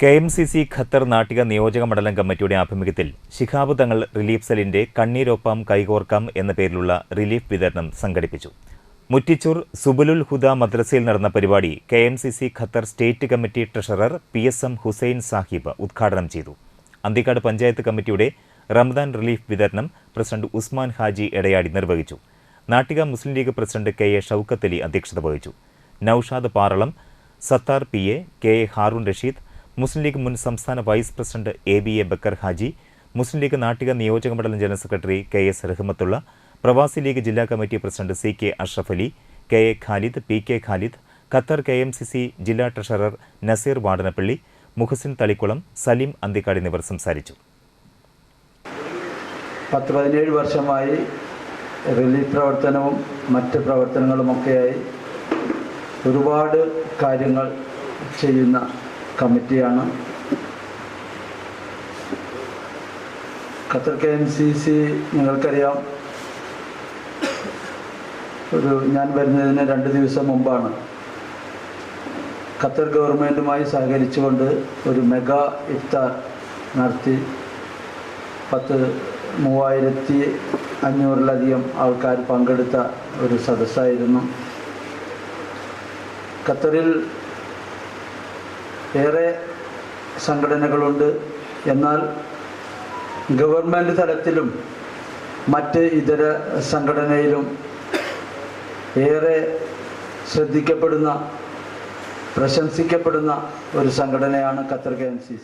KMCC Qatar Nattika നിയോജക മണ്ഡലം കമ്മിറ്റിയുടെ ആഭിമുഖ്യത്തിൽ ശിഹാബ് തങ്ങൾ റിലീഫ് സെല്ലിന്റെ കണ്ണീരൊപ്പം കൈകോർക്കാം എന്ന പേരിലുള്ള റിലീഫ് വിതരണം സംഘടിപ്പിച്ചു. മുറ്റിച്ചൂർ സുബുലുൽ ഹുദ മദ്രസയിൽ നടന്ന പരിപാടി KMCC Qatar state committee treasurer PSM Hussain Sahib ഉദ്ഘാടനം ചെയ്തു. അന്തിക്കാട് പഞ്ചായത്ത് കമ്മിറ്റിയുടെ റമദാൻ റിലീഫ് വിതരണം പ്രസിഡന്റ് ഉസ്മാൻ ഹാജി എടയാടി നിർവഹിച്ചു. നാട്ടിക മുസ്ലിം ലീഗ് പ്രസിഡന്റ് KA ഷൗക്കത്ത് അലി അധ്യക്ഷത വഹിച്ചു. നൌഷാദ് പാറളം, സത്താർ PA, KA ഹാറൂൺ റഷീദ്, മുസ്ലിം ലീഗ് മുൻ സംസ്ഥാന vice president ABA Bakkar Haji, Muslim League Nattika നിയോജക മണ്ഡലം general secretary KS Rahmathulla, Pravasi League ജില്ലാ committee president CK Ashraf Ali, KA Khalid, PK Khalid, Qatar KMCC ജില്ലാ ട്രഷറർ നസീർ വാടനപ്പള്ളി, മുഹസിൻ തളിക്കുളം, സലീം അന്തിക്കാട് എന്നിവർ സംസാരിച്ചു. 17 വർഷമായി റിലീഫ് പ്രവർത്തനവും മറ്റ് പ്രവർത്തനങ്ങളുമൊക്കെയായി ഒരുപാട് കാര്യങ്ങൾ ചെയ്യുന്ന കമ്മിറ്റിയാണ്. ഖത്തർ KMCC നിങ്ങൾക്കറിയാം, ഞാൻ വരുന്നതിന് 2 ദിവസം മുമ്പാണ് ഖത്തർ ഗവൺമെൻറ്റുമായി സഹകരിച്ചുകൊണ്ട് ഒരു മെഗാ ഇഫ്താർ നടത്തി 3500-ലധികം ആൾക്കാർ പങ്കെടുത്ത ഒരു സദസ്സായിരുന്നു. ഖത്തറിൽ ഏറെ സംഘടനകളുണ്ട്. എന്നാൽ ഗവൺമെൻറ് തലത്തിലും മറ്റ് ഇതര സംഘടനയിലും ഏറെ ശ്രദ്ധിക്കപ്പെടുന്ന, പ്രശംസിക്കപ്പെടുന്ന ഒരു സംഘടനയാണ് ഖത്തർ KMCC.